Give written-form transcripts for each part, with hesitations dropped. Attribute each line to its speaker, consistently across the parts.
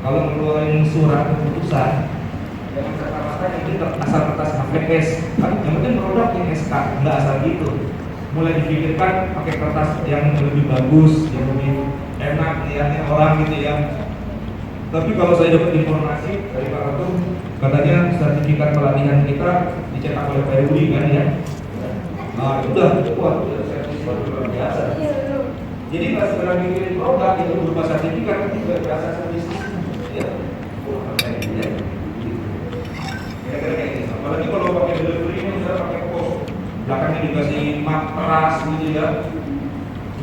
Speaker 1: kalau ngeluarin surat keputusan jangan kata-kata ini asal kertas HVS, kan yang penting produk yang SK, nggak asal gitu. Mulai dipikirkan pakai kertas yang lebih bagus, yang lebih enak lihatnya orang gitu ya. Tapi kalau saya dapat informasi dari Pak Ratu, katanya sertifikat pelatihan kita dicetak oleh PRUI kan ya. Nah itu udah kuat, udah sertifikat luar biasa. Jadi nggak sekedar bikin produk itu berupa sertifikat, tapi juga berasa servis. Ya, kira-kira kayak gitu. Apalagi kalau pakai delivery ini misalnya pakai pos, belakangnya dikasih matras gitu ya,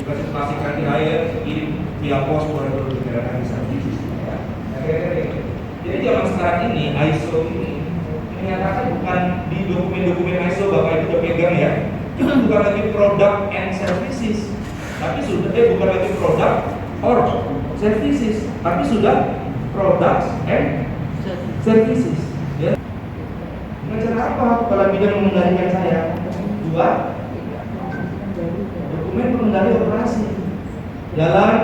Speaker 1: dikasih plastik anti air, kirim via pos buat dikirakan bisa bisnis. Jadi zaman sekarang ini ISO ini menyatakan bukan di dokumen-dokumen ISO Bapak Ibu udah pegang ya, itu bukan lagi product and services, tapi sudah bukan lagi product or services, tapi sudah products and services. Ya. Dengan cara apa? Kepala bidang mengendalikan saya. 2. Dokumen pengendali operasi. Jalan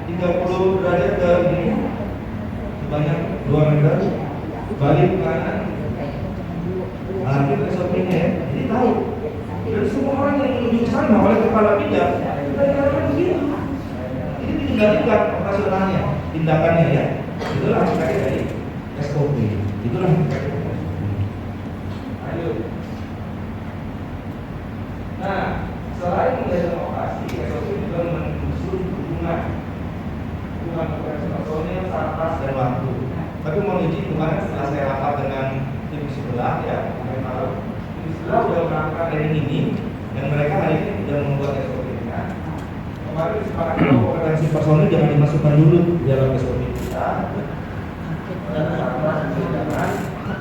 Speaker 1: 30 derajat ke ini sebanyak 2 meter, balik ke kanan. Nah, itu SOP-nya ya. Jadi tahu. Dan semua orang yang menuju ke sana oleh kepala bidang kita dikatakan begitu. Ini dikendalikan operasionalnya, tindakannya ya. Itulah makanya dari SOP. Itulah. Ayo. Nah, selain menjadi operasi, SOP juga menyusun hubungan operasional, sarkas dan waktu. Tapi mau izin kemarin setelah saya rapat dengan tim sebelah ya, tim sebelah sudah melakukan training ini dan mereka hari ini sudah membuat SOP-nya. Kemarin disepakati bahwa kompetensi personil jangan dimasukkan dulu di dalam SOP kita. Dan jangan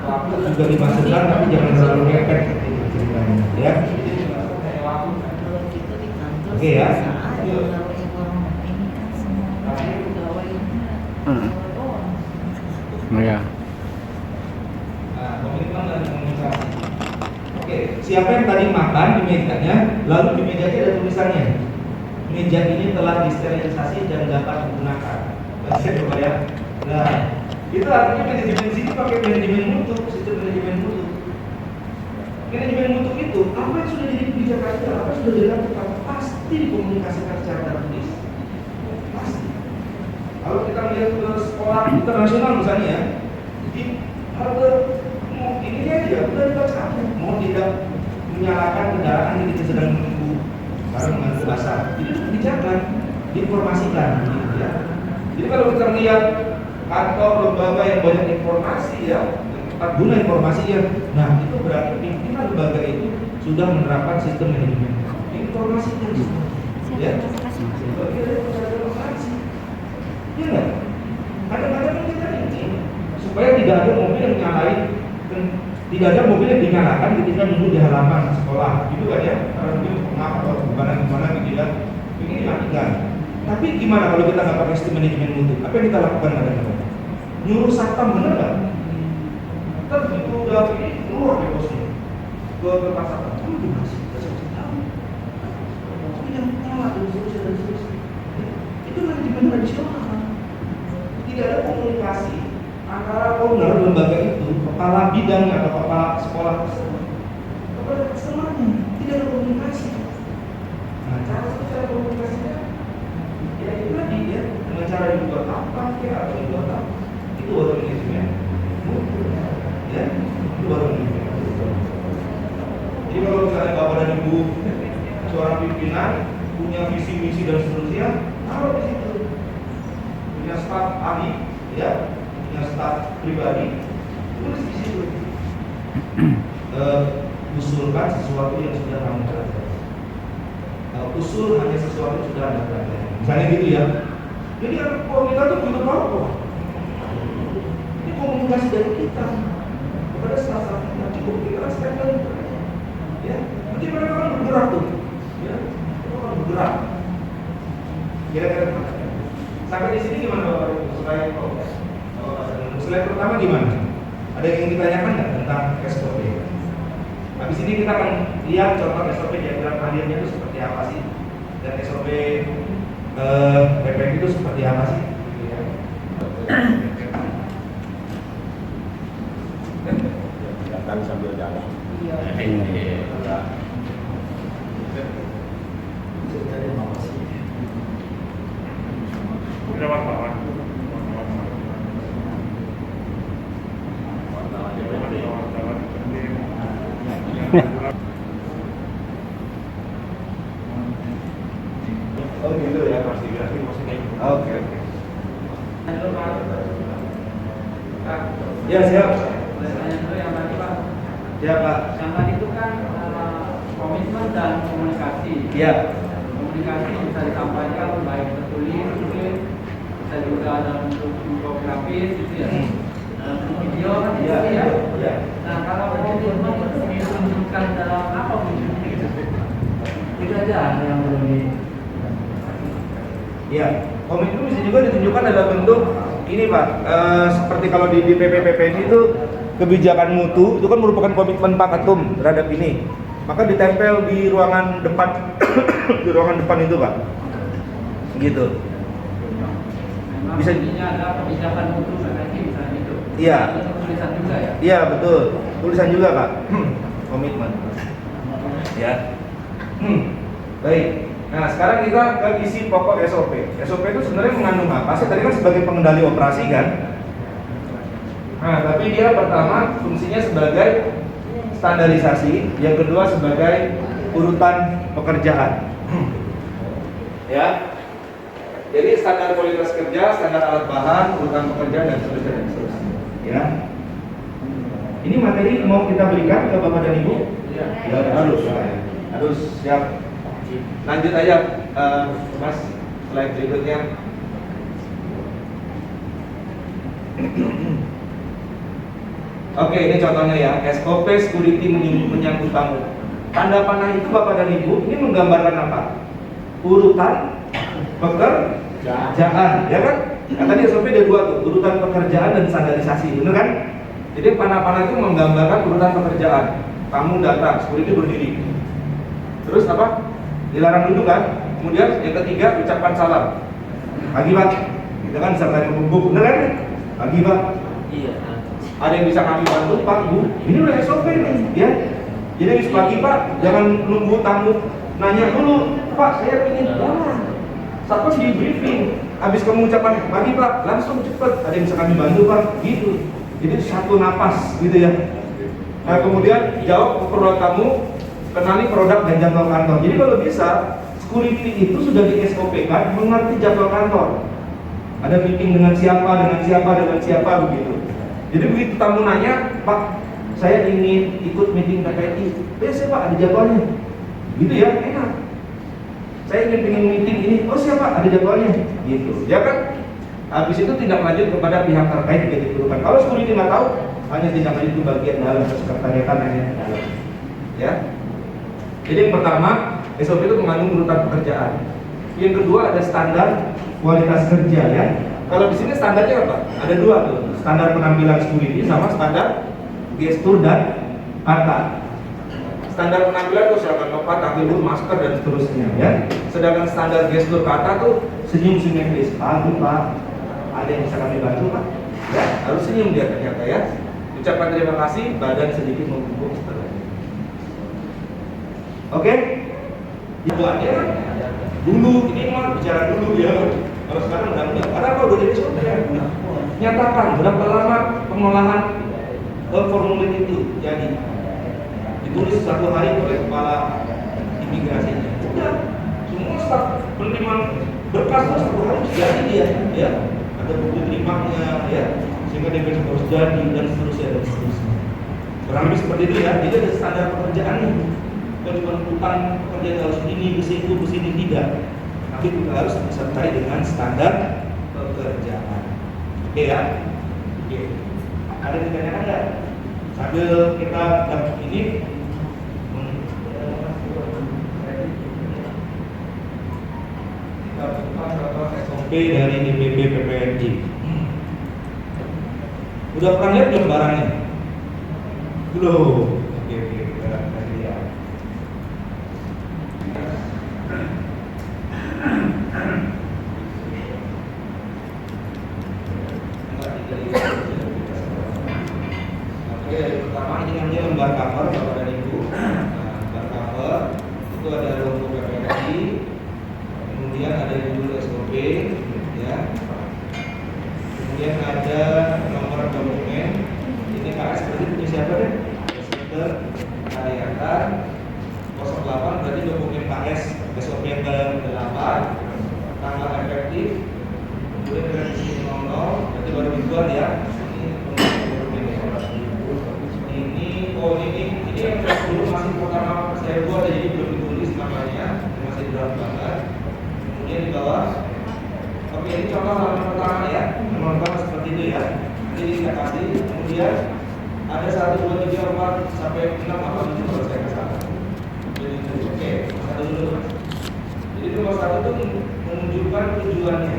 Speaker 1: waktu juga dimasukkan, tapi jangan terlalu mepet ceritanya, ya. Oke ya.
Speaker 2: Ya.
Speaker 1: Nah, komitmen dan komunikasi. Oke, siapa yang tadi makan di mejanya, lalu di mejanya ada tulisannya. Meja ini telah disterilisasi dan dapat digunakan. Baca coba ya. Nah, itu artinya manajemen sini pakai manajemen mutu, sistem manajemen mutu. Manajemen mutu itu apa yang sudah jadi kebijakan kita, apa yang sudah dilakukan pasti dikomunikasikan secara tertulis. Pasti. Kalau kita melihat ke sekolah internasional misalnya ya, di Harvard ini aja udah dibaca, mau tidak menyalakan kendaraan ketika sedang menunggu barang mengantar basah. Jadi itu kebijakan diinformasikan, gitu ya. Jadi kalau kita melihat kantor lembaga yang banyak informasi ya, tepat guna informasinya, nah itu berarti pimpinan lembaga itu sudah menerapkan sistem manajemen informasi terus, ya. Sebagai demokrasi. Ya nggak? Kadang-kadang kita ini supaya tidak ada mobil yang nyalain, tidak ada mobil yang dinyalakan ketika nunggu di halaman sekolah, gitu kan ya? Karena mungkin pengap atau gimana gitu ya, ini dimatikan. Tapi gimana kalau kita nggak pakai sistem manajemen mutu? Apa yang kita lakukan kadang-kadang? Nyuruh satpam bener nggak? Kita begitu udah ini keluar dari posnya ke tempat satpam, kamu gimana sih? Kita harus tahu. Tapi jangan nyala dan seterusnya. Itu manajemen tradisional. Tidak ada komunikasi antara owner lembaga itu, kepala bidang atau kepala sekolah tersebut kepada customernya. Tidak ada komunikasi. Nah, cara komunikasinya ya itu tadi ya, dengan cara dibuat apa ya atau dibuat apa, itu baru manajemen. Ya, itu baru manajemen. Jadi kalau misalnya bapak dan ibu seorang pimpinan punya visi misi dan seterusnya, taruh di situ. Punya staf ahli, ya, punya staf pribadi, tulis di situ. Usulkan sesuatu yang sudah kamu pelajari. Usul hanya sesuatu yang sudah anda pelajari. Misalnya gitu ya. Jadi kalau kita tuh butuh apa? Ini komunikasi dari kita kepada staf kita. Cukup kita sekali ya. Nanti mereka akan bergerak tuh, ya, mereka akan bergerak. Kira-kira sampai di sini gimana Bapak Ibu? Slide pertama gimana? Ada yang ingin ditanyakan nggak tentang SOP? Habis ini kita akan lihat contoh SOP diagram hadirnya itu seperti apa sih, dan SOP PPK itu seperti apa sih?
Speaker 2: makan sambil jalan.
Speaker 3: Iya.
Speaker 4: Udah wartawan.
Speaker 1: Oh gitu ya, pasti grafik maksudnya. Oke. Ya siap.
Speaker 3: Tanya dulu yang tadi Pak.
Speaker 1: Siap Pak.
Speaker 3: Yang tadi itu kan komitmen dan komunikasi.
Speaker 1: Iya.
Speaker 3: Komunikasi bisa disampaikan baik tertulis, mungkin bisa juga dalam bentuk infografis gitu ya. Dalam bentuk video kan
Speaker 1: Iya.
Speaker 3: gitu ya.
Speaker 1: Iya.
Speaker 3: Nah kalau komitmen itu ditunjukkan dalam apa wujudnya gitu? Itu aja yang belum di.
Speaker 1: Iya. Komitmen bisa juga ditunjukkan dalam bentuk ini Pak. Seperti kalau di PPPPN itu kebijakan mutu itu kan merupakan komitmen Pak Ketum terhadap ini. Maka ditempel di ruangan depan di ruangan depan itu Pak. Gitu.
Speaker 3: Memang
Speaker 1: Bisa-
Speaker 3: intinya ada kebijakan mutu PPNI misalnya itu.
Speaker 1: Iya.
Speaker 3: Itu tulisan juga ya.
Speaker 1: Iya betul. Tulisan juga Pak. Komitmen. Ya. Baik. Nah sekarang kita ke isi pokok SOP. SOP itu sebenarnya mengandung apa sih? Tadi kan sebagai pengendali operasi kan. Nah tapi dia pertama fungsinya sebagai standarisasi, yang kedua sebagai urutan pekerjaan. Ya. Jadi standar kualitas kerja, standar alat bahan, urutan pekerjaan dan seterusnya. Ya. Ini materi mau kita berikan ke Bapak dan Ibu?
Speaker 3: Iya.
Speaker 1: Ya, harus siap. Lanjut aja, Mas. Slide berikutnya. Oke, ini contohnya ya. SOP security menyangkut tamu. Tanda panah itu Bapak dan Ibu ini menggambarkan apa? Urutan pekerjaan, ya kan? Nah, tadi SOP ada dua tuh, urutan pekerjaan dan standarisasi, bener kan? Jadi panah-panah itu menggambarkan urutan pekerjaan. Kamu datang, security berdiri. Terus apa? Dilarang duduk kan? Kemudian yang ketiga ucapan salam. Pagi Pak, kita kan serta membuk, bener kan? Pagi Pak.
Speaker 3: Iya.
Speaker 1: Ada yang bisa kami bantu Pak, Bu? Ini udah SOP nih, ya. Jadi pagi Pak, jangan nunggu tamu nanya dulu, Pak saya ingin jangan. Satpam di briefing, habis kamu ucapan pagi Pak, langsung cepet. Ada yang bisa kami bantu Pak, gitu. Jadi satu napas, gitu ya. Nah kemudian jawab keperluan kamu, kenali produk dan jadwal kantor. Jadi kalau bisa, security itu sudah di SOP kan, mengerti jadwal kantor. Ada meeting dengan siapa begitu. Jadi begitu tamu nanya, Pak, saya ingin ikut meeting KPI. Biasa Pak, ada jadwalnya. Gitu ya, enak. Saya ingin meeting ini, oh siapa, ada jadwalnya. Gitu, ya kan? Habis itu tindak lanjut kepada pihak terkait yang diperlukan. Kalau security nggak tahu, hanya tindak lanjut ke bagian dalam sekretariatan hanya dalam. Ya. Jadi yang pertama, SOP itu mengandung urutan pekerjaan. Yang kedua ada standar kualitas kerja ya. Kalau di sini standarnya apa? Ada dua tuh, standar penampilan security sama standar gestur dan kata. Standar penampilan tuh silakan topat, tampil dulu, masker dan seterusnya ya. Sedangkan standar gestur kata tuh senyum simetris. Pak, Pak, ada yang bisa kami bantu Pak? Ya, harus senyum dia ternyata ya. Ucapan terima kasih, badan sedikit membungkuk setelahnya. Oke? Itu aja. Dulu ini mah bicara dulu ya. Kalau sekarang udah enggak. Karena kalau udah jadi SOP ya. Nyatakan berapa lama pengolahan formulir itu jadi. Ditulis satu hari oleh kepala imigrasinya. Udah, semua staf penerimaan berkas itu satu hari jadi dia, ya. Ada buku terimanya, ya. Sehingga dia harus jadi dan seterusnya dan seterusnya. Kurang lebih seperti itu ya. Jadi ada standar pekerjaan nih. Bukan cuma urutan pekerjaan harus ini, besi ini tidak. Tapi juga harus disertai dengan standar pekerjaan. Oke ya? Oke. Ada yang ditanyakan nggak? Sambil kita dapat ini. SOP dari DPP PPNJ. Udah pernah lihat belum barangnya? Belum. Oke, kita kasih lihat. Oke, pertama ini namanya Oke, ini contoh halaman pertama ya. Halaman pertama seperti itu ya. Jadi kita kasih, kemudian ada 1, 2, 3, 4 sampai 6 apa itu kalau saya ke sana. Jadi oke, satu dulu. Jadi nomor 1 itu menunjukkan tujuannya.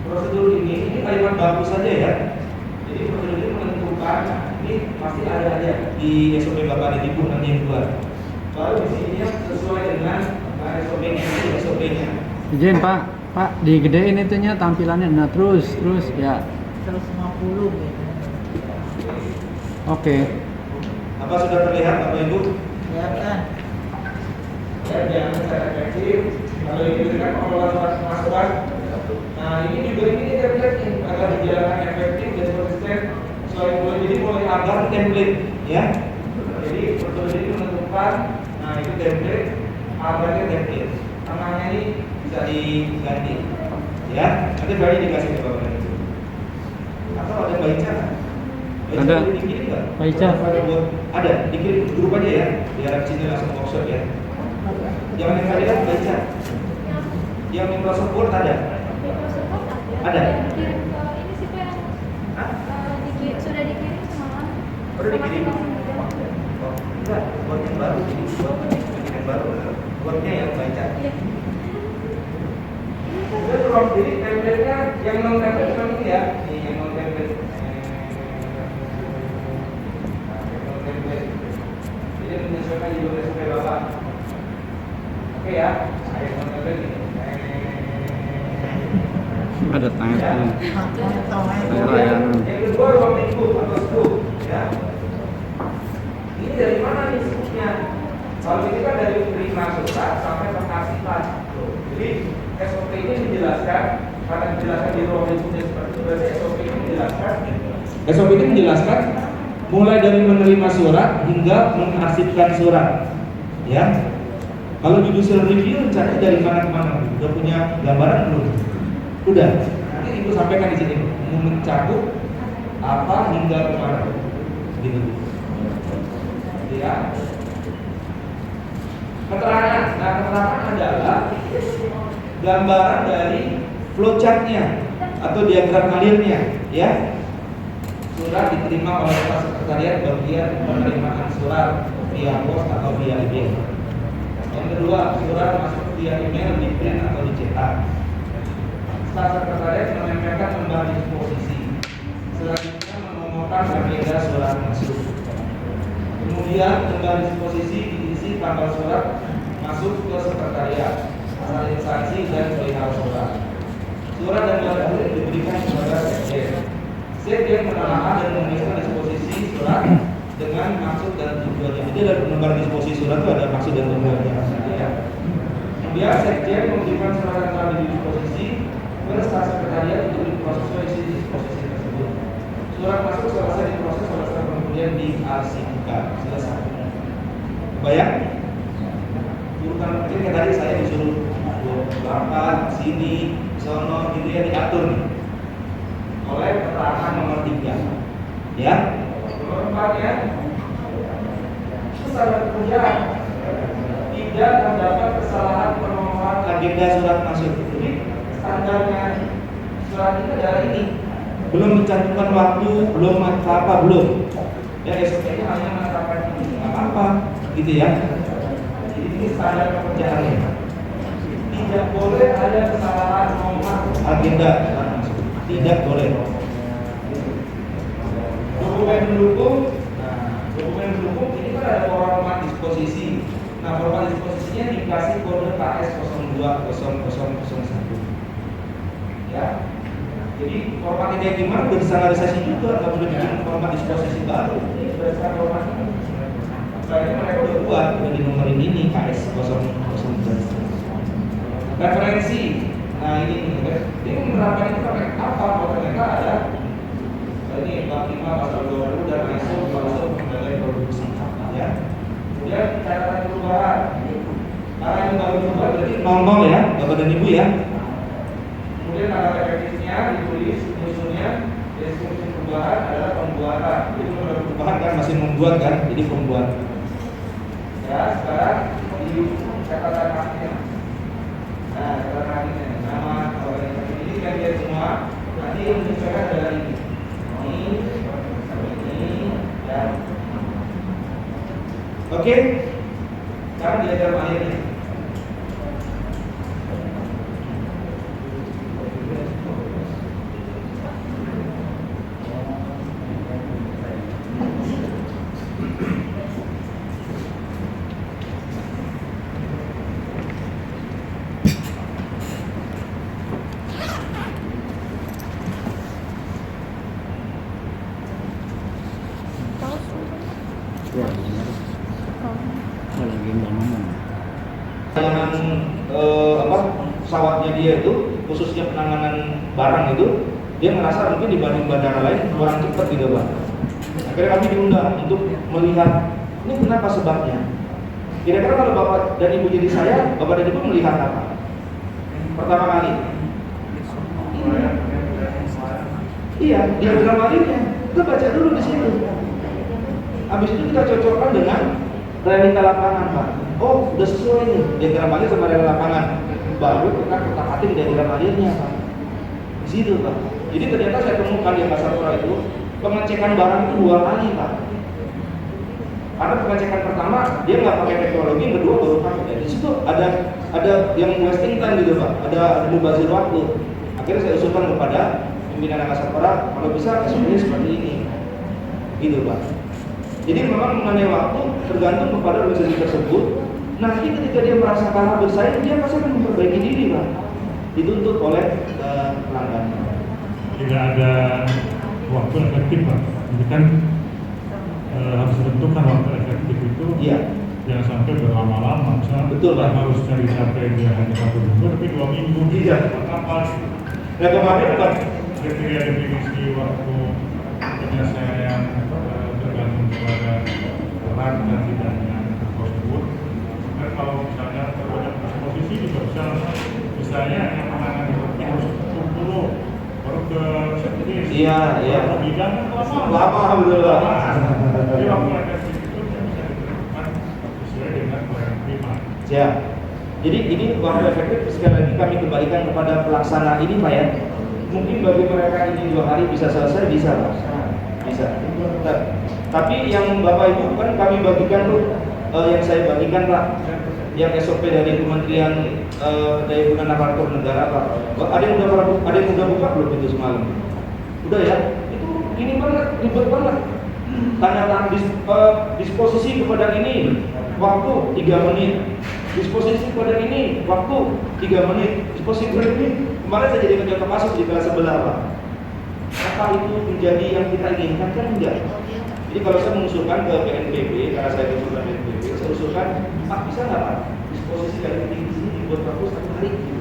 Speaker 1: Prosedur ini kalimat baku saja ya. Jadi prosedur ini menentukan, ini pasti ada aja di SOP Bapak Didik nanti yang keluar. Baru di sini sesuai dengan SOP-nya.
Speaker 2: Izin Pak digedein itunya tampilannya. Nah terus ya.
Speaker 5: 150 gitu.
Speaker 2: Oke.
Speaker 1: Apa sudah terlihat Bapak Ibu?
Speaker 5: Kelihatan.
Speaker 1: Ya, jangan secara efektif. Kalau ini kan pengelolaan masukan. Nah ini juga ini terlihat agar dijalankan efektif dan konsisten. Jadi mulai agar template ya. Jadi prosedur ini menentukan. Nah itu template, agarnya template. Namanya ini bisa diganti. Ya, nanti baru dikasih ke Bapak Ibu. Atau ada baca?
Speaker 2: Ada.
Speaker 1: Dikirim nggak?
Speaker 2: Baca.
Speaker 1: Ada, dikirim grup aja ya. Biar di sini langsung workshop ya. Jangan yang tadi kan baca. Yang Microsoft Word ada. Ada.
Speaker 6: Dikirim ke ini sih Pak yang
Speaker 1: Hah?
Speaker 6: sudah dikirim semalam.
Speaker 1: Udah dikirim?
Speaker 6: Sama teman-teman.
Speaker 1: Oh, enggak, Word yang baru. Bikin yang baru. Wordnya yang baca.
Speaker 6: Iya.
Speaker 1: Udah tuh, jadi template-nya yang non template cuma ini ya. Ini yang non template. Jadi menyesuaikan judul SOP Bapak. Oke ya, saya non template ini.
Speaker 2: Ada tangan.
Speaker 1: Kemudian yang kedua ruang lingkup atau scoop ya. Ini dari mana nih scoopnya? Kalau ini kan dari terima surat sampai penghasilan. Jadi SOP ini menjelaskan, karena dijelaskan di ruang lingkupnya seperti itu, berarti SOP ini menjelaskan. SOP ini menjelaskan mulai dari menerima surat hingga mengarsipkan surat. Ya. Kalau di user review rencananya dari mana ke mana? Udah punya gambaran belum? Udah. Nanti Ibu sampaikan di sini mencakup apa hingga kemana. Gitu. Ya. Keterangan. Nah, keterangan adalah gambaran dari flowchart-nya atau diagram alirnya, ya. Surat diterima oleh Pak Sekretariat bagian penerimaan surat via pos atau via email. Yang kedua, surat masuk via email, di print atau dicetak. Staf Sekretariat menempelkan lembar disposisi. Selanjutnya menomorkan agenda surat masuk. Kemudian lembar disposisi diisi tanggal surat masuk ke Sekretariat, asal instansi dan perihal surat. Surat dan lembar diberikan kepada sekjen. Sekjen menelaah dan menuliskan disposisi surat dengan maksud dan tujuannya. Jadi dalam lembar disposisi surat itu ada maksud dan tujuannya. Ya. Kemudian sekjen memberikan surat yang telah didisposisi ke staf sekretariat untuk diproses isi disposisi tersebut. Surat masuk selesai diproses oleh staf kemudian diarsipkan. Selesai. Bayang? Urutan mungkin kayak tadi saya disuruh berangkat sini, sono, gitu ya diatur nih oleh keterangan nomor 3. Ya. Nomor 4 ya. Standar pekerjaan. Tidak terdapat kesalahan pemenuhan agenda surat masuk. Jadi standarnya surat itu adalah ini. Belum mencantumkan waktu, belum apa belum. Ya SOP-nya hanya menetapkan ini, nggak apa-apa, gitu ya. Jadi ini standar pekerjaannya. Tidak boleh ada kesalahan nomor agenda surat masuk. Tidak boleh. Dokumen pendukung. Nah, dokumen pendukung ini kan ada format disposisi. Nah, format disposisinya dikasih kode KS 020001. Ya. Jadi format ini gimana? Udah distandarisasi juga, nggak boleh bikin format disposisi baru. Ini berdasarkan format ini. Soalnya mereka udah buat, udah dinomorin ini KS 0001. Referensi. Nah ini menerapkan itu pakai apa? Kalau ternyata ada ini bab 5 pasal 20 dan ISO pengendalian produksi. Ya. Kemudian catatan perubahan. Karena yang baru berubah berarti 00 ya, Bapak dan Ibu ya. Kemudian tanggal efektifnya ditulis, musuhnya deskripsi perubahan adalah pembuatan. Jadi kalau perubahan kan masih membuat kan, jadi pembuat. Ya sekarang di catatan haknya. Nah catatan haknya nama organisasi Oke? Sekarang diagram akhirnya.
Speaker 2: Ya, benar. Oh, lagi ngomong.
Speaker 1: Penanganan pesawatnya dia itu, khususnya penanganan barang itu, dia merasa mungkin dibanding bandara lain kurang cepat gitu Pak. Akhirnya kami diundang untuk melihat ini kenapa sebabnya. Kira-kira kalau Bapak dan Ibu jadi saya, Bapak dan Ibu melihat apa? Pertama kali. Iya, diagram akhirnya. Kita baca dulu di situ. Habis itu kita cocokkan dengan realita lapangan Pak. Oh, udah sesuai nih diagram akhir sama realita lapangan. Baru kita kotak-atik diagram akhirnya Pak. Di situ Pak. Jadi ternyata saya temukan di Angkasa Pura itu pengecekan barang itu 2 kali Pak. Karena pengecekan pertama dia nggak pakai teknologi, yang kedua baru pakai. Di situ ada yang wasting time gitu Pak. Ada mubazir waktu. Akhirnya saya usulkan kepada pimpinan Angkasa Pura kalau bisa SOP-nya seperti ini. Gitu Pak. Jadi memang mengenai waktu tergantung kepada organisasi tersebut. Nanti ketika dia merasa kalah bersaing, dia pasti akan memperbaiki diri Pak. Dituntut oleh pelanggan.
Speaker 4: Tidak ada waktu efektif Pak. Jadi kan harus ditentukan waktu efektif itu.
Speaker 1: Iya.
Speaker 4: Jangan sampai berlama-lama. Misalnya
Speaker 1: Betul, Pak.
Speaker 4: harus cari sampai dia hanya 1 minggu, tapi 2 minggu.
Speaker 1: Iya.
Speaker 4: Apa?
Speaker 1: Nah kemarin Pak,
Speaker 4: Ketika definisi waktu penyelesaian tergantung kepada peran dan tidaknya tersebut. Dan kalau misalnya terhadap posisi juga bisa misalnya yang menangani itu harus 10 baru ke servis.
Speaker 1: Iya, iya.
Speaker 4: Baru bidang kan
Speaker 1: Lama, betul, Pak.
Speaker 4: Jadi waktu efektif itu bisa ditentukan sesuai dengan pelayanan prima.
Speaker 1: siap. Jadi ini waktu efektif sekali lagi kami kembalikan kepada pelaksana ini Pak ya. Mungkin bagi mereka ini 2 hari bisa selesai, bisa Pak. Bisa. Tapi yang Bapak Ibu kan kami bagikan tuh, yang saya bagikan Pak, yang SOP dari Kementerian Daya Gunaan Aparatur Negara Pak. Ada yang udah buka belum itu semalam? Udah ya? Itu ini banget, ribet banget. Tanda tangan disposisi kepada ini waktu 3 menit. Disposisi kepada ini waktu 3 menit. Disposisi kepada ini kemarin saya jadi contoh kasus di kelas sebelah Pak. Apa itu menjadi yang kita inginkan? Kan enggak. Jadi kalau saya mengusulkan ke BNPB, karena saya usulkan BNPB, saya usulkan Pak bisa nggak Pak disposisi dari titik di sini dibuat bagus 1 hari gitu.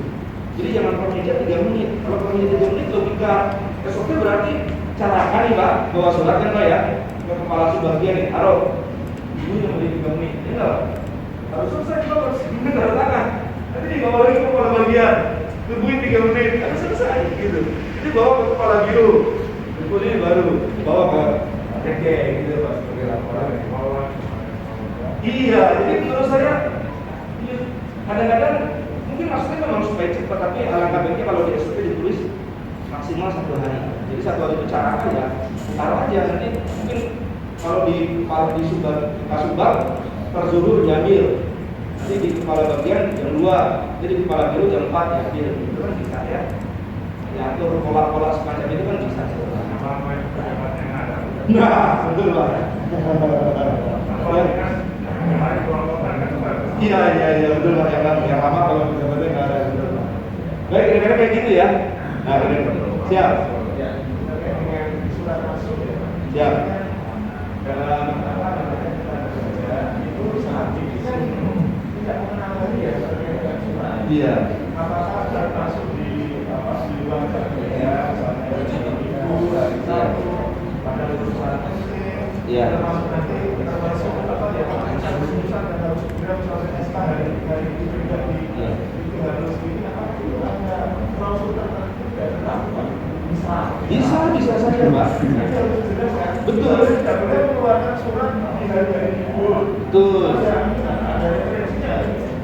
Speaker 1: Jadi jangan per meja 3 menit. Kalau per meja 3 menit logika SOP berarti carakan nih Pak bawa surat kan Pak ya ke kepala subbagian nih, taruh ibu yang beri 3 menit, ya enggak? Harus selesai Pak, harus tanda tangan. Nanti dibawa lagi ke kepala bagian, tungguin 3 menit, harus selesai gitu. Jadi bawa ke kepala biro, ini baru bawa ke TK gitu Pak sebagai laporan. Iya, jadi menurut saya kadang-kadang mungkin maksudnya memang supaya cepat, tapi alangkah baiknya kalau di SOP ditulis maksimal 1 hari. Jadi 1 hari itu cara aja, taruh aja nanti mungkin kalau di Kasubag tersuruh diambil, nanti di kepala bagian jam 2, jadi di kepala biro jam 4 diambil, itu kan bisa ya. Diatur pola-pola semacam itu kan bisa. Nah, betul Pak. Iya betul Pak, yang lama kalau pejabatnya nggak ada betul Pak. Baik, kira-kira kayak gitu ya. Nah, siap. Siap. Dalam itu sangat difícil tidak mengenal lagi ya iya. Apakah termasuk di luar kerja, misalnya ibu dari satu pada perusahaan kecil, termasuk nanti termasuk apa ya lulusan dan harus segera misalnya SK dari itu juga itu harus ini apa itu ada klausul tertentu tidak terlaku bisa saja Pak. Betul. Tidak boleh mengeluarkan surat di hari ibu. Betul. Ada referensinya.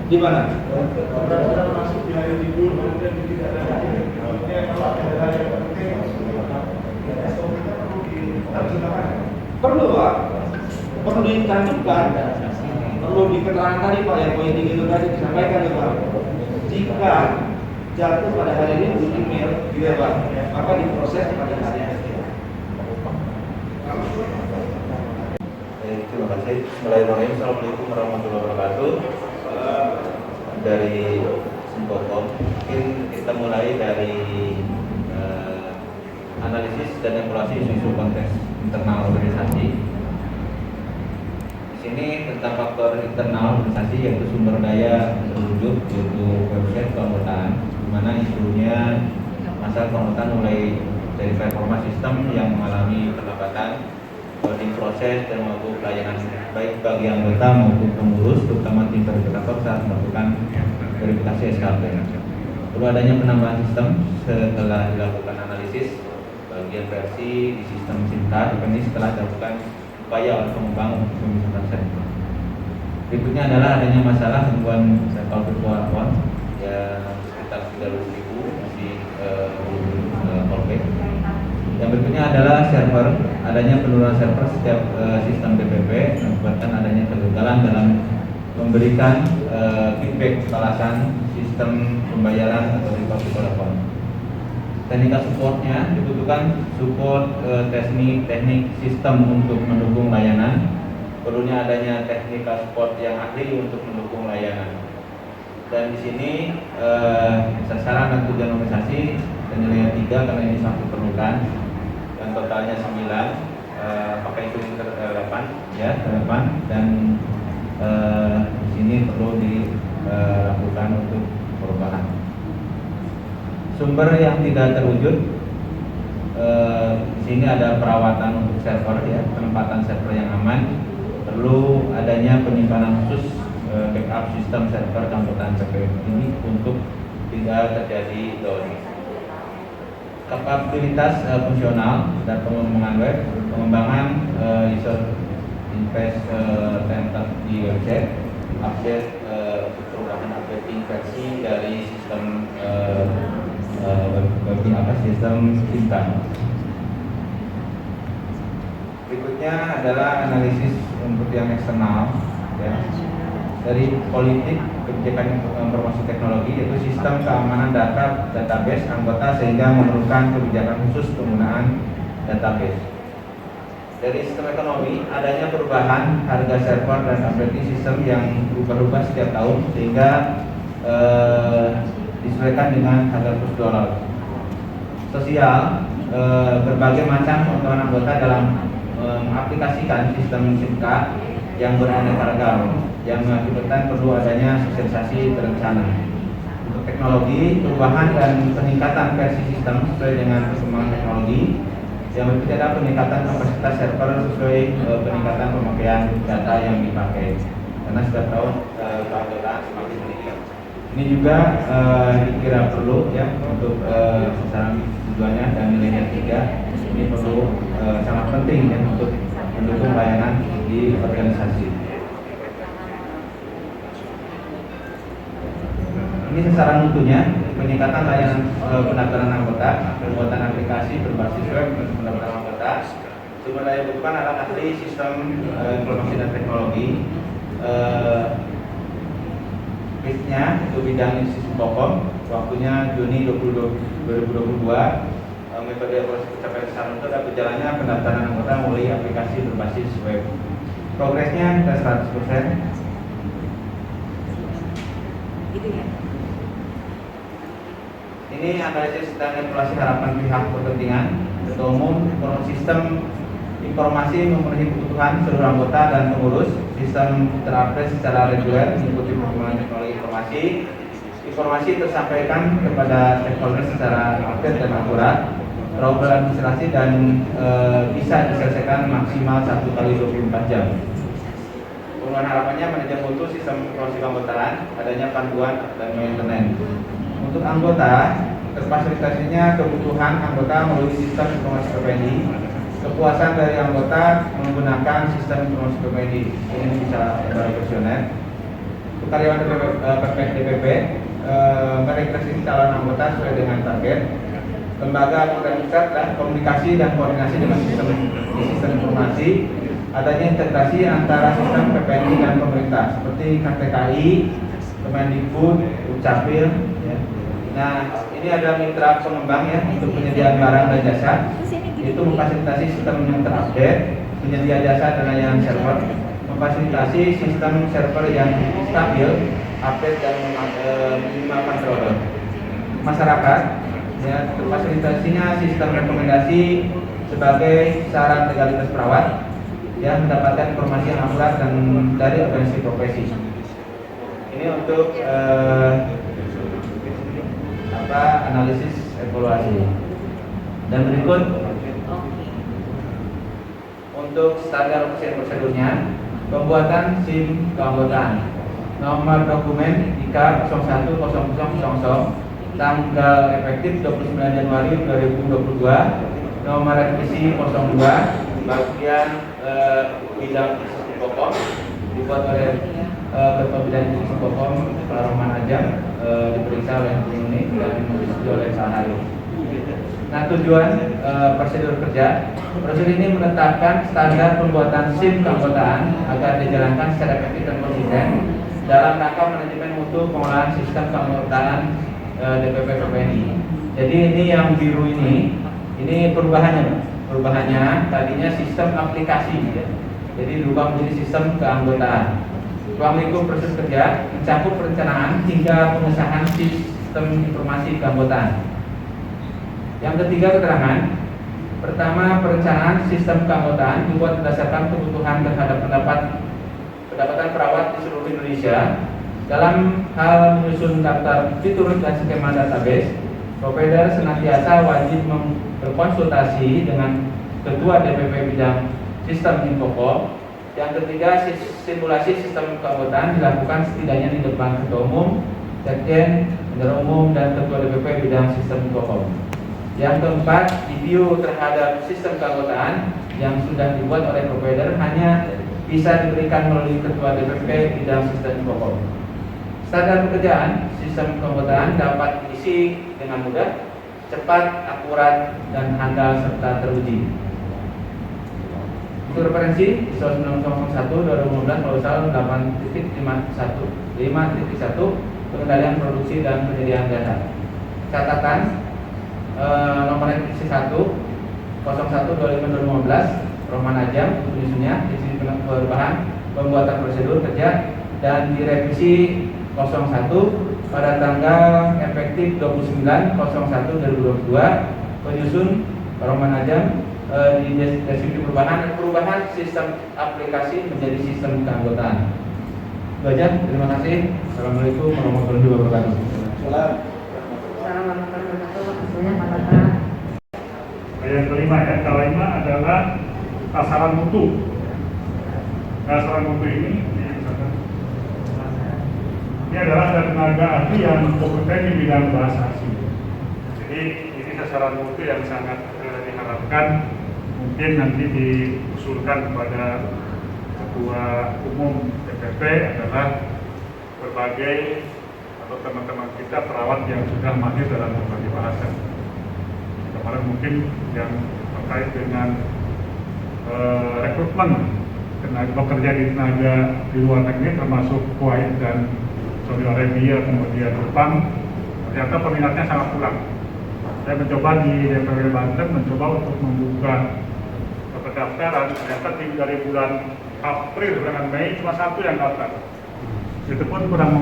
Speaker 1: Di mana? Surat masuk di hari ibu kemudian tidak ada. Kalau ada hal yang penting, SOP kita perlu diterjemahkan. Perlu Pak. Perlu dicantumkan. perlu diketerangan tadi Pak yang poin 3 itu tadi disampaikan ya Pak. Jika jatuh pada hari ini bunyi mail gitu ya Pak, maka diproses pada hari ini.
Speaker 7: Terima kasih. Bismillahirrahmanirrahim. Assalamualaikum warahmatullahi wabarakatuh. Dari Simpokom, mungkin kita mulai dari analisis dan evaluasi isu-isu konteks internal organisasi. Di sini tentang faktor internal organisasi yaitu sumber daya terwujud, yaitu website keanggotaan, di mana isunya masalah keanggotaan mulai dari performa sistem yang mengalami perlambatan, coding proses dan maupun pelayanan baik bagi anggota maupun pengurus, terutama tim verifikator saat melakukan verifikasi SKP. Perlu adanya penambahan sistem setelah dilakukan analisis bagian versi di sistem SIMCA ini setelah dilakukan upaya oleh pengembang untuk memisahkan server. Berikutnya adalah adanya masalah gangguan server virtual account yang sekitar 300.000 masih callback. Yang berikutnya adalah server, adanya penurunan server setiap sistem BPP mengakibatkan adanya kegagalan dalam memberikan feedback alasan sistem pembayaran atau recovery account. Teknik supportnya dibutuhkan support teknik sistem untuk mendukung layanan. Perlunya adanya teknik support yang ahli untuk mendukung layanan. Dan di sini sasaran dan tujuan organisasi penilaian 3 karena ini sangat diperlukan. Dan totalnya 9, pakai itu 8 ya 8 dan di sini perlu dilakukan untuk perubahan. Sumber yang tidak terwujud, di sini ada perawatan untuk server ya, penempatan server yang aman, perlu adanya penyimpanan khusus backup sistem server keanggotaan PPM ini untuk tidak terjadi down. Kapabilitas fungsional dan pengembangan web, pengembangan user interface template di website, update perubahan updating versi dari sistem sistem SIMCA. Berikutnya adalah analisis untuk yang eksternal ya. Dari politik kebijakan informasi teknologi yaitu sistem keamanan data database anggota sehingga memerlukan kebijakan khusus penggunaan database. Dari sistem ekonomi adanya perubahan harga server dan updating sistem yang berubah-ubah setiap tahun sehingga disesuaikan dengan harga kurs dolar. Sosial, berbagai macam keuntungan anggota dalam mengaplikasikan sistem SIMCA yang beraneka ragam yang mengakibatkan perlu adanya sosialisasi terencana. Untuk teknologi, perubahan dan peningkatan versi sistem sesuai dengan perkembangan teknologi. Yang berikutnya adalah peningkatan kapasitas server sesuai peningkatan pemakaian data yang dipakai. Karena setiap tahun keanggotaan semakin meningkat. Ini juga dikira perlu ya untuk sasaran tujuannya dan nilainya 3. Ini perlu sangat penting ya untuk mendukung layanan di organisasi. Ini sasaran mutunya, peningkatan layanan pendaftaran anggota, pembuatan aplikasi berbasis web untuk pendaftaran anggota. Sumber daya bukan adalah ahli sistem informasi dan teknologi. Case-nya itu bidang institusi Simpokom, waktunya Juni 2022. Metode evaluasi pencapaian sasaran itu adalah berjalannya pendaftaran anggota melalui aplikasi berbasis web. Progresnya kita 100%.
Speaker 5: Gitu ya.
Speaker 7: Ini analisis dan evaluasi harapan pihak berkepentingan. Ketua Umum, sistem informasi memenuhi kebutuhan seluruh anggota dan pengurus. Sistem terupdate secara reguler mengikuti perkembangan teknologi informasi. Informasi tersampaikan kepada stakeholder secara update dan akurat, teroperasi dan bisa diselesaikan maksimal 1 kali 24 jam. Perubahan harapannya manajemen mutu sistem informasi keanggotaan, adanya panduan dan maintenance. Untuk anggota, terfasilitasinya kebutuhan anggota melalui sistem informasi PPNI, kepuasan dari anggota menggunakan sistem informasi PPNI ini bisa berkuestionnaire. Untuk karyawan DPP, merekrutasi calon anggota sesuai dengan target. Lembaga anggota pusat dan komunikasi dan koordinasi dengan sistem informasi. adanya integrasi antara sistem PPNI dan pemerintah seperti KTKI, Kemendikbud, Dukcapil. Ya. Nah, ini ada mitra pengembang ya untuk penyediaan barang dan jasa, itu memfasilitasi sistem yang terupdate, penyedia jasa dan layanan server, memfasilitasi sistem server yang stabil, update dan minimal controller. Masyarakat, ya, terfasilitasinya sistem rekomendasi sebagai syarat legalitas perawat yang mendapatkan informasi yang akurat dan dari organisasi profesi. Ini untuk analisis evaluasi. Dan berikut untuk standar prosedurnya, pembuatan SIM keanggotaan. Nomor dokumen IK 010000 tanggal efektif 29 Januari 2022. Nomor revisi 02 bagian bidang institusi Pokok dibuat oleh Ketua Bidang Institusi Pokok Pak Roman Ajam, diperiksa oleh ini dan disetujui oleh Sahari. Nah, tujuan prosedur kerja. Prosedur ini menetapkan standar pembuatan SIM keanggotaan agar dijalankan secara efektif dan konsisten dalam rangka manajemen mutu pengolahan sistem keanggotaan DPP PPNI. Jadi ini yang biru ini perubahannya tadinya sistem aplikasi ya. Jadi dirubah menjadi sistem keanggotaan. Ruang lingkup prosedur kerja mencakup perencanaan hingga pengesahan sistem informasi keanggotaan. Yang ketiga, keterangan. Pertama, perencanaan sistem keanggotaan dibuat berdasarkan kebutuhan terhadap pendapatan perawat di seluruh Indonesia. Dalam hal menyusun daftar fitur dan skema database, provider senantiasa wajib berkonsultasi dengan Ketua DPP Bidang Sistem Infocom. Yang ketiga, simulasi sistem keanggotaan dilakukan setidaknya di depan Ketua Umum, Sekjen, Bendahara Umum, dan Ketua DPP Bidang Sistem Infocom. Yang keempat, review terhadap sistem keanggotaan yang sudah dibuat oleh provider hanya bisa diberikan melalui Ketua DPP Bidang Sistem Infocom. Standar pekerjaan sistem keanggotaan dapat diisi dengan mudah, cepat, akurat, dan handal serta teruji. Untuk referensi ISO 9001/2015 Klausal 8.51 pengendalian produksi dan penyediaan data. Catatan nomor revisi 1 01/25/2015 Roman Ajam penyusunnya, isi perubahan pembuatan prosedur kerja, dan direvisi 01 pada tanggal efektif 29/01/2022 penyusun Roman Ajam di deskripsi perubahan sistem aplikasi menjadi sistem keanggotaan. Itu aja, terima kasih. Assalamualaikum warahmatullahi wabarakatuh.
Speaker 4: Yang kelima adalah sasaran mutu. Sasaran mutu ini adalah tenaga ahli yang kompeten di bidang bahasa asing. Jadi ini sasaran mutu yang sangat diharapkan mungkin nanti diusulkan kepada Ketua Umum DPP adalah berbagai atau teman-teman kita perawat yang sudah mahir dalam berbagai bahasa. Kemarin mungkin yang terkait dengan rekrutmen bekerja di tenaga di luar negeri termasuk Kuwait dan Saudi Arabia kemudian Jepang, ternyata peminatnya sangat kurang. Saya mencoba di DPW Banten untuk membuka pendaftaran, ternyata dari bulan April dengan Mei cuma satu yang daftar. Itu pun kurang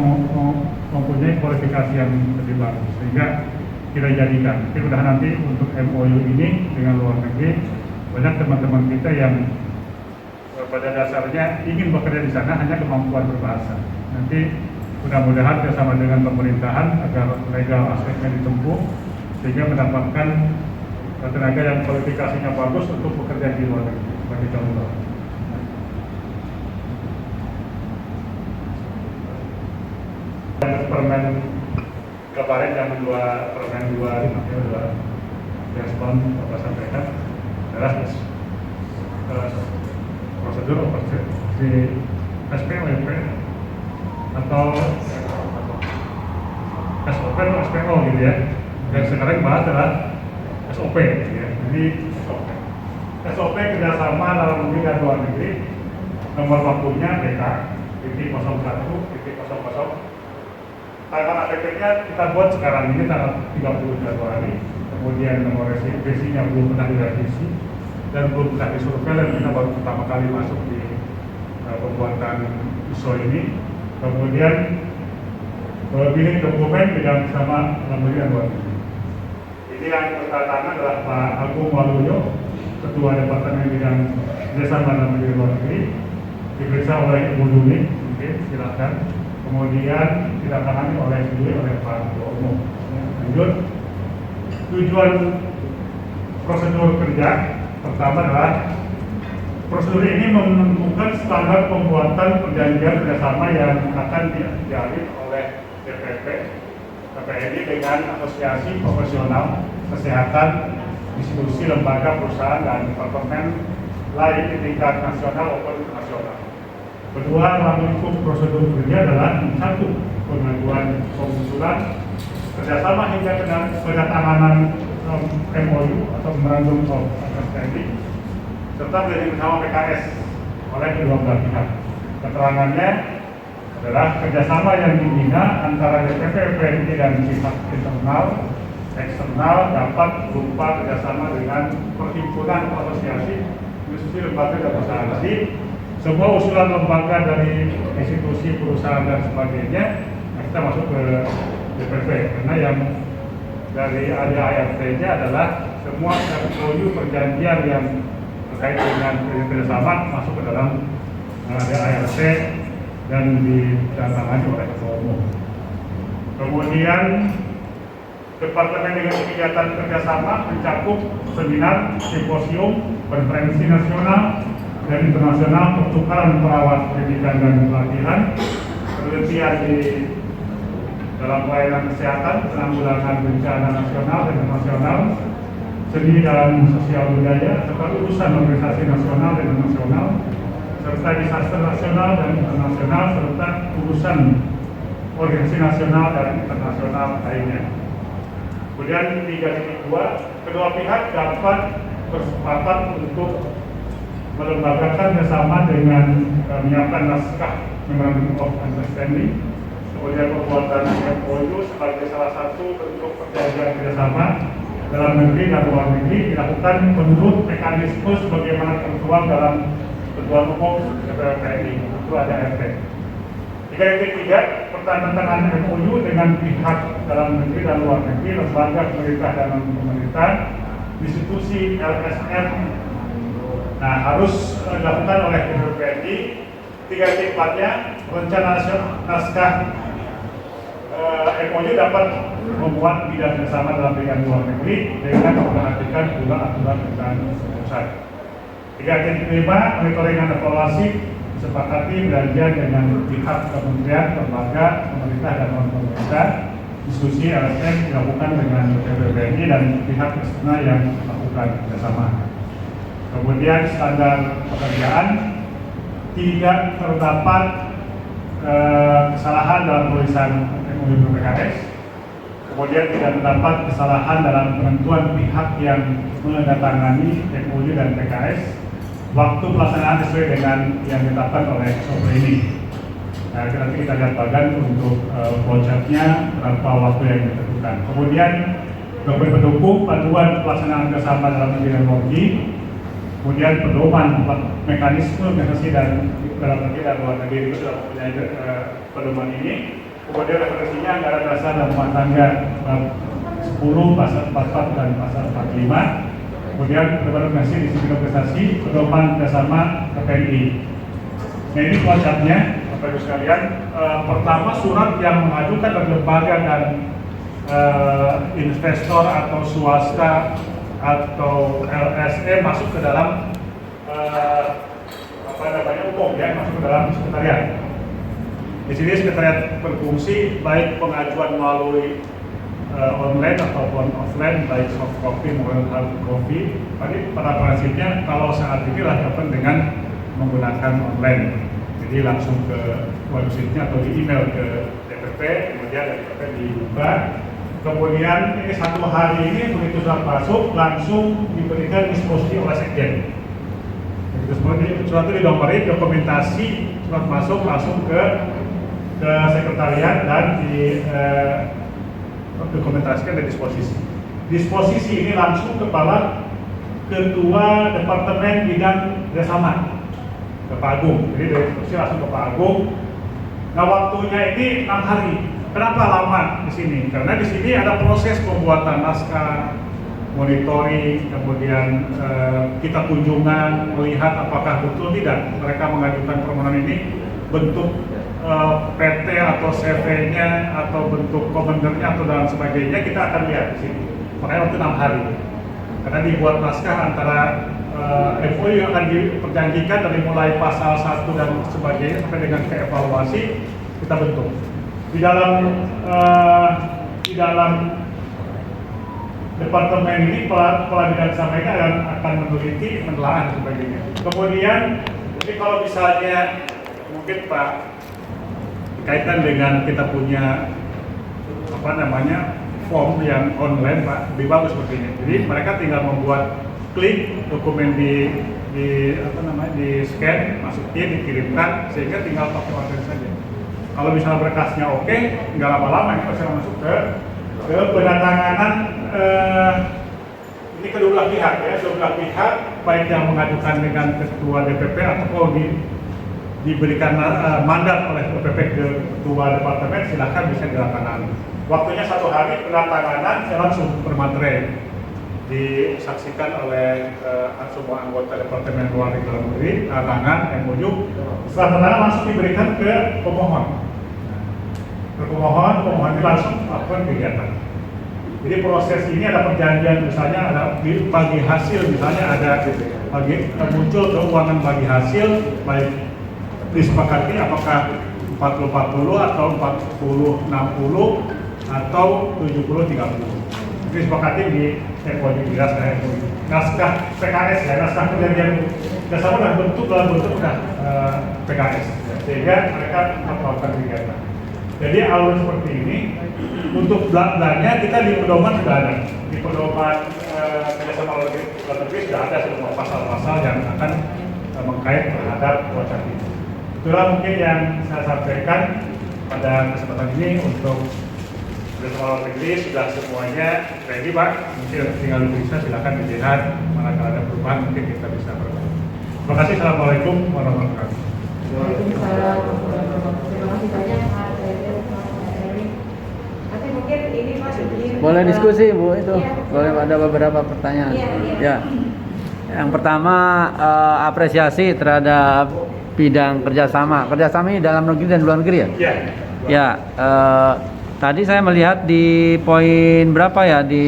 Speaker 4: mempunyai kualifikasi yang lebih bagus, sehingga kita jadikan. Tapi mudah nanti untuk MOU ini dengan luar negeri banyak teman-teman kita yang pada dasarnya ingin bekerja di sana hanya kemampuan berbahasa. Nanti mudah-mudahan bersama dengan pemerintahan agar legal aspeknya ditempuh sehingga mendapatkan tenaga yang kualifikasinya bagus untuk bekerja di luar negeri. Bagi contoh. Permen kemarin yang permen 2 respon Bapak sampaikan adalah prosedur operasi SPOP atau SOP atau SPO gitu ya. Yang sekarang bahas adalah SOP gitu ya. Jadi SOP. SOP kerjasama dalam negeri dan luar negeri, nomor waktunya BK titik 01.00. Tanggal efektifnya kita buat sekarang ini tanggal 30 Januari. Kemudian nomor resinya belum pernah direvisi dan belum pernah disurvei, dan kita baru pertama kali masuk di pembuatan ISO ini. Kemudian pilih dokumen bidang sama dalam negeri dan luar negeri. Ini yang pertama adalah Pak Agung Waluyo, Ketua Departemen Bidang Kerjasama dalam negeri dan luar negeri, diperiksa oleh Ibu Duni, mungkin silakan. Kemudian ditandatangani oleh Pak Ketua Umum. Lanjut, tujuan prosedur kerja pertama adalah prosedur ini menentukan standar pembuatan perjanjian kerjasama yang akan dijalin oleh DPP PPNI dengan asosiasi profesional kesehatan, institusi, lembaga, perusahaan, dan departemen lain di tingkat nasional maupun internasional. Kedua, dalam lingkup prosedur kerja adalah satu, pengajuan pengusulan kerjasama hingga penandatanganan MOU atau Memorandum of Understanding serta menjadi bersama PKS oleh kedua belah pihak. Keterangannya adalah kerjasama yang dibina antara DPP PPNI dan pihak internal, eksternal dapat berupa kerjasama dengan perhimpunan asosiasi, institusi, lembaga, dan perusahaan. Jadi semua usulan lembaga dari institusi, perusahaan, dan sebagainya kita masuk ke DPP, karena yang dari ADART-nya adalah semua MOU perjanjian yang terkait dengan kerjasama masuk ke dalam ADART dan ditandatangani oleh Ketua Umum. Kemudian Departemen dengan kegiatan kerjasama mencakup seminar, simposium, konferensi nasional dan internasional, pertukaran perawat pendidikan dan pelatihan, penelitian di dalam pelayanan kesehatan, penanggulangan bencana nasional dan internasional, seni dan sosial budaya, serta urusan organisasi nasional dan internasional, serta disaster nasional dan internasional, serta urusan organisasi nasional dan internasional lainnya. Kemudian 3.2, kedua pihak dapat bersepakat untuk melembagakan bersama dengan menyiapkan naskah Memorandum of Understanding. Kemudian pembuatan MOU sebagai salah satu bentuk perjanjian kerjasama dalam negeri dan luar negeri dilakukan menurut mekanisme sebagaimana tertuang dalam Ketentuan Umum PPNI, itu ada RT. 3.3, pertandatanganan MOU dengan pihak dalam negeri dan luar negeri, lembaga pemerintah dan non-pemerintah, institusi LSM. Nah, harus dilakukan oleh PPNI. 3.4-nya, rencana naskah MOU dapat membuat bidang bersama dalam bidang luar negeri dengan memperhatikan pula aturan tentang pusat. 3.5, monitoring dan evaluasi disepakati belanja dengan pihak kementerian, lembaga, pemerintah dan non-pemerintah, diskusi LSM dilakukan dengan PPNI dan pihak eksternal yang melakukan kerjasama. Kemudian standar pekerjaan, tidak terdapat kesalahan dalam tulisan MOU PKS. Kemudian tidak terdapat kesalahan dalam penentuan pihak yang menandatangani MOU dan PKS. Waktu pelaksanaan sesuai dengan yang ditetapkan oleh SOP ini. Nah, nanti kita lihat bagan untuk flowchartnya berapa waktu yang ditentukan. Kemudian dokumen pendukung panduan pelaksanaan kerjasama dalam negeri dan luar negeri. Kemudian pedoman mekanisme organisasi dan dalam negeri dan luar negeri itu sudah mempunyai pedoman ini. Kemudian referensinya anggaran dasar dan rumah tangga 10, pasal 44 dan pasal 45. Kemudian pedoman organisasi, disiplin organisasi, pedoman kerjasama PPNI. Nah, ini flowchartnya, Bapak Ibu sekalian. Pertama, surat yang mengajukan dari lembaga dan investor atau swasta atau LSE masuk ke dalam umum ya, masuk ke dalam sekretariat. Di sini sekretariat berfungsi baik pengajuan melalui online ataupun offline, baik soft copy maupun hard copy. Tadi pada prinsipnya kalau saat ini lakukan dengan menggunakan online, jadi langsung ke websitenya atau di email ke DPP, kemudian dari DPP dibuka. Kemudian ini 1 hari ini begitu sudah masuk langsung diberikan disposisi oleh sekjen. Terus surat itu dinomori, dokumentasi, surat masuk langsung ke sekretariat dan dokumentasikan dan disposisi. Disposisi ini langsung kepada Ketua Departemen Bidang Kerjasama, ke Pak Agung. Jadi dari disposisi langsung ke Pak Agung. Nah, waktunya ini 6 hari. Kenapa lama di sini? Karena di sini ada proses pembuatan naskah, monitoring, kemudian kita kunjungan melihat apakah betul tidak mereka mengajukan permohonan ini bentuk PT atau CV-nya atau bentuk komendernya atau dan sebagainya, kita akan lihat di sini. Makanya waktu 6 hari. Karena dibuat naskah antara MOU yang akan diperjanjikan dari mulai pasal 1 dan sebagainya sampai dengan ke evaluasi kita bentuk. Di dalam departemen ini kepala bidang sama ini akan meneliti, menelaah dan sebagainya. Kemudian, jadi kalau misalnya mungkin Pak berkaitan dengan kita punya form yang online Pak, lebih bagus sepertinya. Jadi mereka tinggal membuat klik dokumen di scan, masukin, dikirimkan, sehingga tinggal pakai order saja. Kalau misalnya berkasnya oke, nggak lama-lama ini pasti masuk ke penandatanganan ini kedua belah pihak ya, kedua belah pihak baik yang mengajukan dengan ketua DPP atau diberikan mandat oleh DPP ke ketua departemen, silakan bisa dilakukan. Waktunya 1 hari penandatanganan langsung bermaterai disaksikan oleh semua anggota Departemen Luar Negeri Dalam Negeri, tangan, MOU. Setelah tangan langsung diberikan ke pemohon. Pemohon ini langsung melakukan kegiatan. Jadi proses ini ada perjanjian, misalnya ada bagi hasil, misalnya ada muncul keuangan bagi hasil, baik disepakati apakah 40-40 atau 40-60 atau 70-30. Disepakati di MOU, naskah PKS ya, naskah perjanjian kerjasama dalam bentuk PKS, sehingga mereka melakukan kegiatan. Jadi alur seperti ini untuk belakangnya kita di pedoman sudah ada, di pedoman kerjasama luar negeri sudah ada semua pasal-pasal yang akan mengkait terhadap proses ini. Itulah mungkin yang saya sampaikan pada kesempatan ini untuk kerjasama luar negeri sudah semuanya ready Pak. Mungkin tinggal bisa silakan dilihat manakala ada perubahan mungkin kita bisa berbagi. Terima kasih. Assalamualaikum warahmatullahi wabarakatuh.
Speaker 8: Waalaikumsalam. Terima kasih banyak Pak David, Pak Erik. Nanti mungkin ini Pak
Speaker 2: Boleh diskusi Bu itu.
Speaker 8: Iya.
Speaker 2: Boleh ada beberapa pertanyaan.
Speaker 8: Iya.
Speaker 2: Ya. Yang pertama apresiasi terhadap bidang kerjasama. Kerjasama ini dalam negeri dan luar negeri ya?
Speaker 4: Iya.
Speaker 2: Ya. Tadi saya melihat di poin berapa ya, di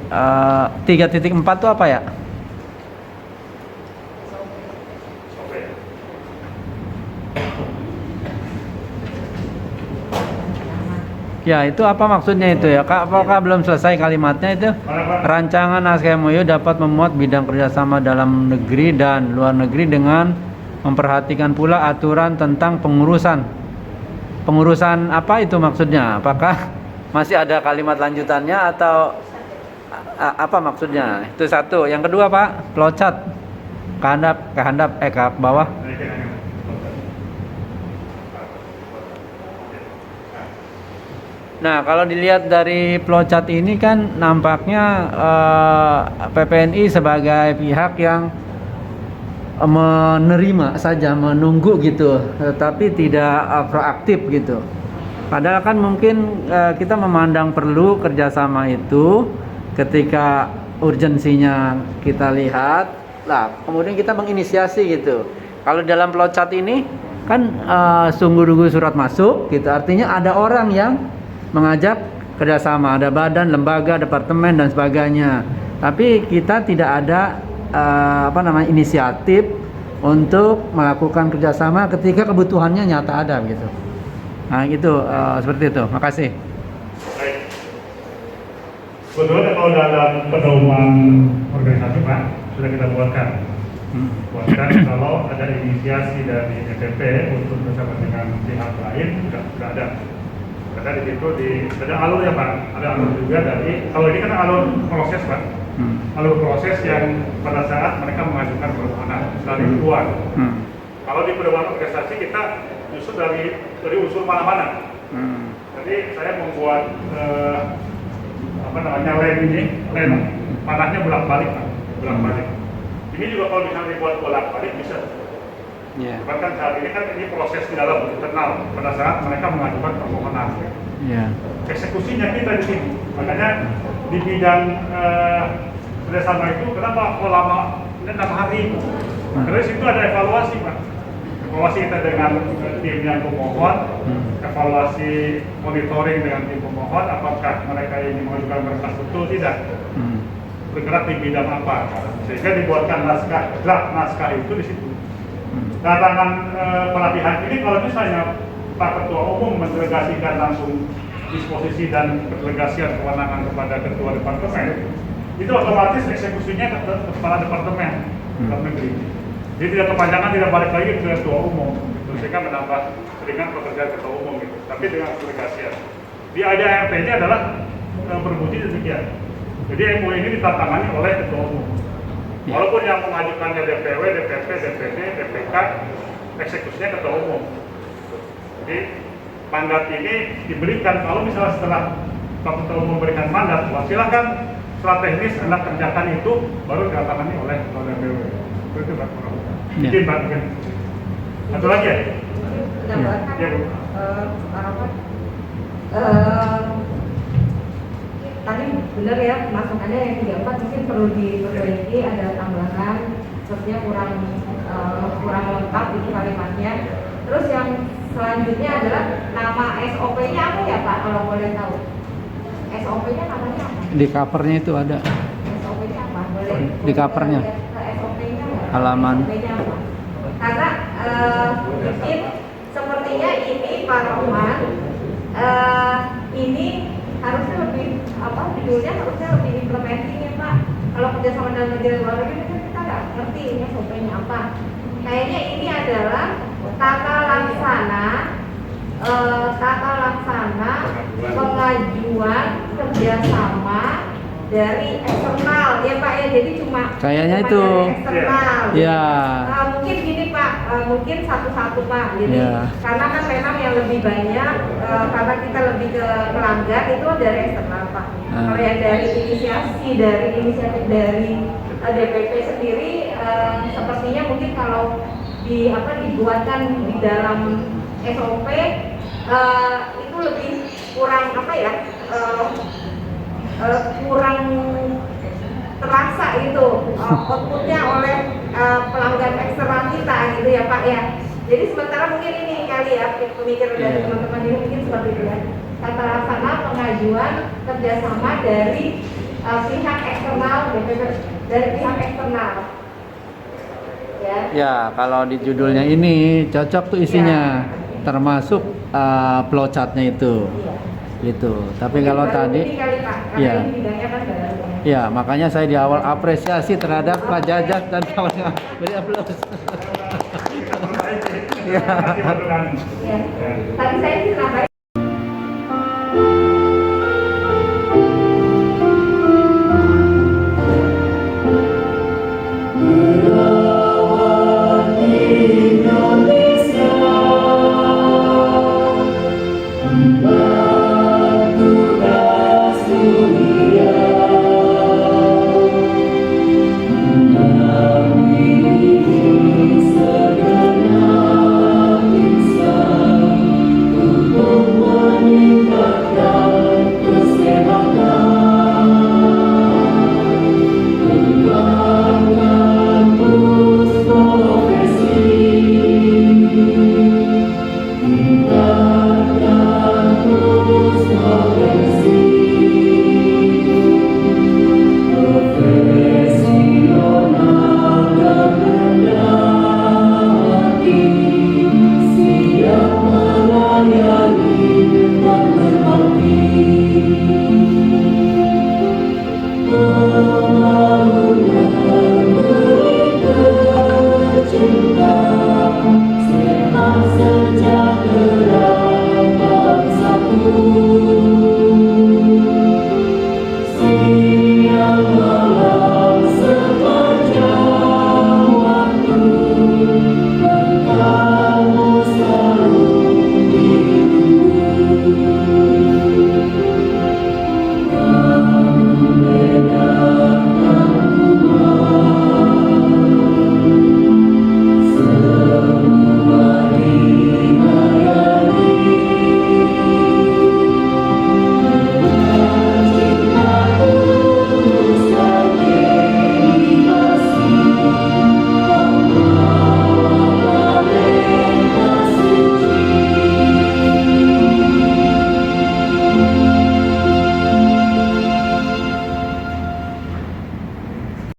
Speaker 2: 3.4 itu apa ya? Ya, itu apa maksudnya itu ya? Kak, apakah belum selesai kalimatnya itu? Rancangan naskah MOU dapat memuat bidang kerjasama dalam negeri dan luar negeri dengan memperhatikan pula aturan tentang pengurusan. Pengurusan apa itu maksudnya? Apakah masih ada kalimat lanjutannya atau apa maksudnya? Itu satu. Yang kedua Pak, flowchart ke bawah. Nah, kalau dilihat dari flowchart ini kan nampaknya PPNI sebagai pihak yang menerima saja, menunggu gitu, tapi tidak proaktif gitu. Padahal kan mungkin kita memandang perlu kerjasama itu ketika urgensinya kita lihat, lah kemudian kita menginisiasi gitu. Kalau dalam flowchart ini kan sungguh-sungguh surat masuk gitu, artinya ada orang yang mengajak kerjasama, ada badan, lembaga, departemen dan sebagainya. Tapi kita tidak ada inisiatif untuk melakukan kerjasama ketika kebutuhannya nyata ada gitu. Nah itu seperti itu. Makasih.
Speaker 4: Baik. Sebetulnya kalau dalam pedoman organisasi Pak sudah kita buatkan. Kalau ada inisiasi dari DPP untuk bersama dengan pihak lain sudah ada. Karena di situ ada alur ya Pak, ada alur juga dari, kalau ini kan alur proses Pak, Lalu proses yang pada saat mereka mengajukan permohonan dari luar. Kalau di pedoman organisasi kita justru dari unsur mana-mana. Jadi saya membuat lem ini, panahnya bolak-balik, bolak-balik. Ini juga kalau misalnya dibuat bolak-balik bisa. Bahkan saat ini kan ini proses di dalam internal pada saat mereka mengajukan permohonan. Eksekusinya kita di sini. Makanya di bidang kerjasama itu kenapa kok lama 6 hari? Karena di situ ada evaluasi, Pak. Evaluasi kita dengan tim yang pemohon, evaluasi monitoring dengan tim pemohon, apakah mereka ini mengajukan berkas betul tidak, bergerak di bidang apa, sehingga dibuatkan naskah, draft naskah itu di situ. Datangan pelatihan ini kalau misalnya Pak Ketua Umum mendelegasikan langsung disposisi dan delegasian kewenangan kepada Ketua Departemen, itu otomatis eksekusinya ke Kepala Departemen dalam negeri. Jadi tidak kepanjangan, tidak balik lagi ke Ketua Umum, sehingga menambah ringan pekerjaan Ketua Umum gitu. Tapi dengan delegasian. Di ADART-nya adalah berbunyi demikian. Jadi MOU ini ditandatangani oleh Ketua Umum. Walaupun yang mengajukannya DPW, DPP, DPD, DPK, eksekusinya Ketua Umum. Jadi mandat ini diberikan kalau misalnya setelah Pak Ketua Umum memberikan mandat, silakan setelah teknis Anda kerjakan itu baru ditandatangani oleh DPW. Itu Pak Ketua. Izin Pak mungkin. Satu lagi ya?
Speaker 8: Menambahkan,
Speaker 4: Ya, Bu.
Speaker 8: tadi benar ya masukannya yang 34 mungkin perlu diperbaiki, ada tambahan sepertinya kurang lengkap itu kalimatnya. Terus yang selanjutnya adalah nama SOP-nya apa ya Pak kalau boleh tahu? SOP-nya namanya apa?
Speaker 2: Di covernya itu ada.
Speaker 8: SOP-nya apa? Boleh
Speaker 2: Di covernya.
Speaker 8: SOP-nya
Speaker 2: Halaman.
Speaker 8: SOP-nya apa? Karena mungkin sepertinya ini Pak Rohman ini harusnya lebih judulnya harusnya lebih implementing ya Pak. Kalau kerjasama dalam negeri dan luar negeri kan kita nggak ngerti ini SOP-nya apa. Kayaknya ini adalah tata laksana pengajuan kerjasama dari eksternal ya Pak ya, jadi cuma
Speaker 2: Kayaknya
Speaker 8: cuma
Speaker 2: itu.
Speaker 8: dari eksternal.
Speaker 2: Ya.
Speaker 8: Mungkin gini Pak, mungkin satu-satu Pak. Jadi
Speaker 2: Ya.
Speaker 8: karena kan memang yang lebih banyak karena kita lebih ke pelanggan itu dari eksternal Pak. Kalau yang dari inisiatif dari DPP sendiri sepertinya mungkin kalau dibuatkan di dalam SOP itu lebih kurang kurang terasa itu outputnya oleh pelanggan eksternal kita gitu ya Pak ya. Jadi sementara mungkin ini kali ya pemikiran dari teman-teman ini mungkin seperti itu ya. Tata laksana pengajuan kerjasama dari pihak eksternal dari pihak eksternal.
Speaker 2: Ya, kalau di judulnya ini cocok tuh isinya, termasuk flowchartnya itu. Gitu. Tapi
Speaker 8: Mungkin
Speaker 2: kalau
Speaker 8: baru
Speaker 2: tadi
Speaker 8: ini kali, Pak, karena
Speaker 2: ya.
Speaker 8: ini bidangnya kan baru.
Speaker 2: Ya, makanya saya di awal apresiasi terhadap Pak Jajak dan kawan-kawan. Beri aplaus.
Speaker 4: Terima kasih. Terima kasih, Pak Tuhan.
Speaker 8: Ya. Tadi saya sih nambahin